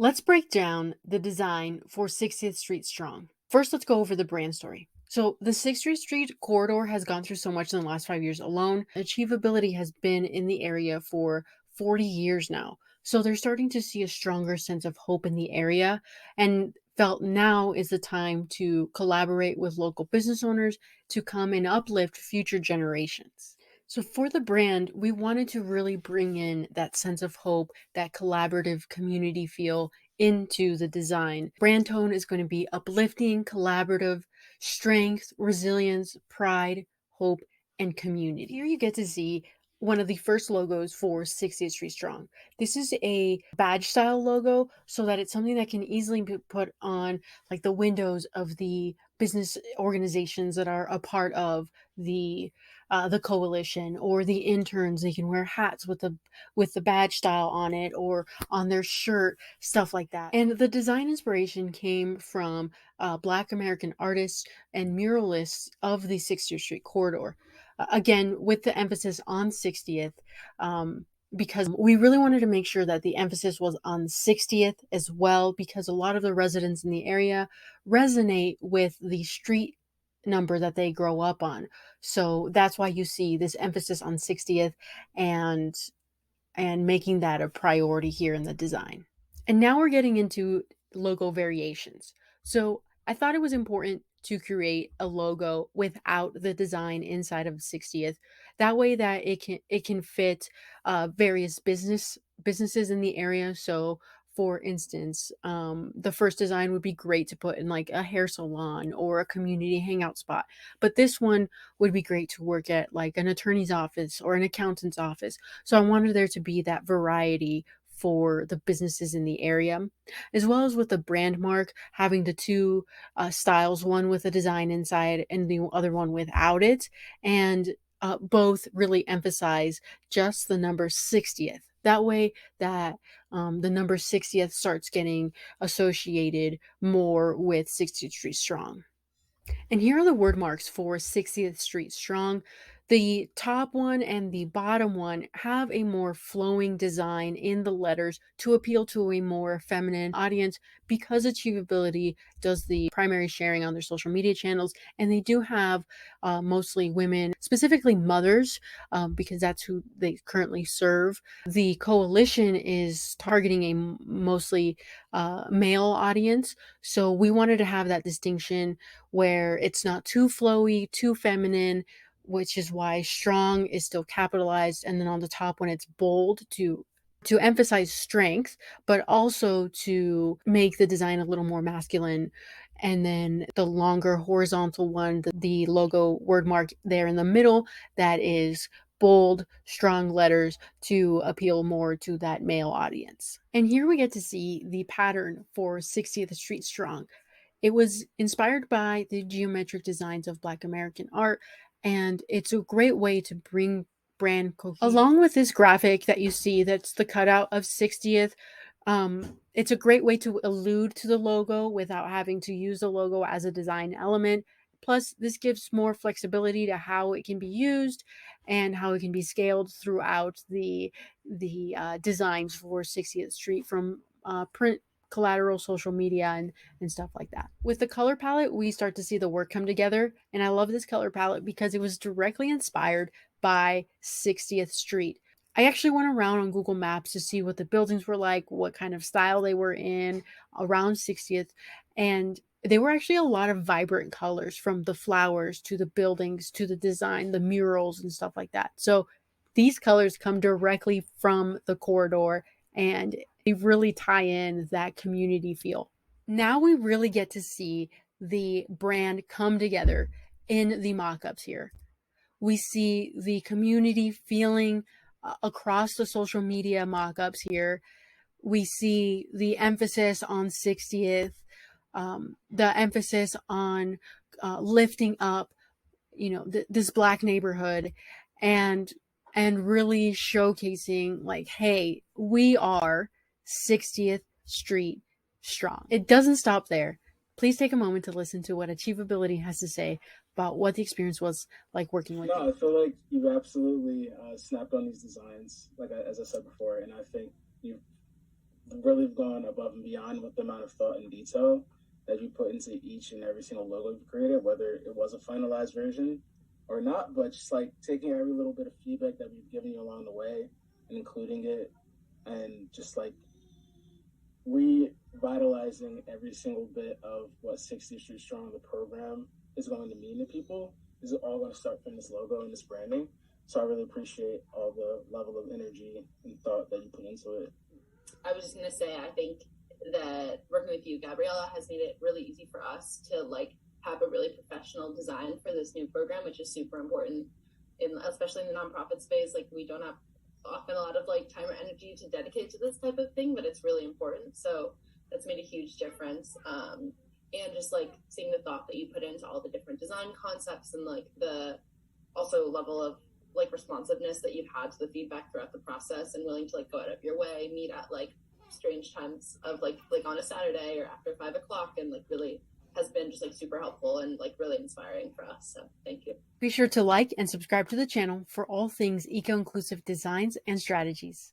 Let's break down the design for 60th Street Strong. First, let's go over the brand story. So, the 60th Street corridor has gone through so much in the last 5 years alone. Achievability has been in the area for 40 years now. So, they're starting to see a stronger sense of hope in the area and felt now is the time to collaborate with local business owners to come and uplift future generations. So, for the brand, we wanted to really bring in that sense of hope, that collaborative community feel into the design. Brand tone is going to be uplifting, collaborative, strength, resilience, pride, hope, and community. Here you get to see one of the first logos for 60th Street Strong. This is a badge style logo so that it's something that can easily be put on like the windows of the business organizations that are a part of the coalition, or the interns. They can wear hats with the badge style on it, or on their shirt, stuff like that. And the design inspiration came from Black American artists and muralists of the 60th Street corridor. Again, with the emphasis on 60th, because we really wanted to make sure that the emphasis was on 60th as well, because a lot of the residents in the area resonate with the street number that they grow up on. So that's why you see this emphasis on 60th and making that a priority here in the design. And now we're getting into logo variations. So I thought it was important to create a logo without the design inside of 60th. That way that it can fit various businesses in the area. So for instance, the first design would be great to put in like a hair salon or a community hangout spot. But this one would be great to work at like an attorney's office or an accountant's office. So I wanted there to be that variety for the businesses in the area, as well as with the brand mark, having the two styles, one with a design inside and the other one without it. And both really emphasize just the number 60th. That way, that the number 60th starts getting associated more with 60th Street Strong. And here are the word marks for 60th Street Strong. The top one and the bottom one have a more flowing design in the letters to appeal to a more feminine audience, because Achievability does the primary sharing on their social media channels. And they do have mostly women, specifically mothers, because that's who they currently serve. The coalition is targeting a mostly male audience. So we wanted to have that distinction where it's not too flowy, too feminine, which is why strong is still capitalized. And then on the top, when it's bold, to emphasize strength, but also to make the design a little more masculine. And then the longer horizontal one, the logo word mark there in the middle, that is bold, strong letters to appeal more to that male audience. And here we get to see the pattern for 60th Street Strong. It was inspired by the geometric designs of Black American art, and it's a great way to bring brand cohesion. Along with this graphic that you see, that's the cutout of 60th. It's a great way to allude to the logo without having to use the logo as a design element. Plus, this gives more flexibility to how it can be used and how it can be scaled throughout the designs for 60th Street, from print, collateral, social media, and stuff like that. With the color palette, we start to see the work come together. And I love this color palette because it was directly inspired by 60th Street. I actually went around on Google Maps to see what the buildings were like, what kind of style they were in around 60th. And they were actually a lot of vibrant colors, from the flowers to the buildings to the design, the murals, and stuff like that. So these colors come directly from the corridor, and they really tie in that community feel. Now we really get to see the brand come together in the mock-ups here. We see the community feeling across the social media mock-ups here. We see the emphasis on 60th, the emphasis on lifting up, this Black neighborhood, and really showcasing like, hey, we are 60th Street Strong. It doesn't stop there. Please take a moment to listen to what Achievability has to say about what the experience was like working with No, you. I feel like you've absolutely snapped on these designs, as I said before, and I think you've really gone above and beyond with the amount of thought and detail that you put into each and every single logo you created, whether it was a finalized version or not, but just like taking every little bit of feedback that we've given you along the way and including it, and just like revitalizing every single bit of what 60th Street Strong, the program, is going to mean to people. This is all going to start from this logo and this branding. So I really appreciate all the level of energy and thought that you put into it. I was just going to say, I think that working with you, Gabriella, has made it really easy for us to like have a really professional design for this new program, which is super important, especially in the nonprofit space. Like, we don't have often a lot of like time or energy to dedicate to this type of thing, but it's really important. So that's made a huge difference. And just like seeing the thought that you put into all the different design concepts, and like the also level of like responsiveness that you've had to the feedback throughout the process, and willing to like go out of your way, meet at like strange times of like on a Saturday or after 5 o'clock, and like really has been just like super helpful and like really inspiring for us. So thank you. Be sure to like and subscribe to the channel for all things eco-inclusive designs and strategies.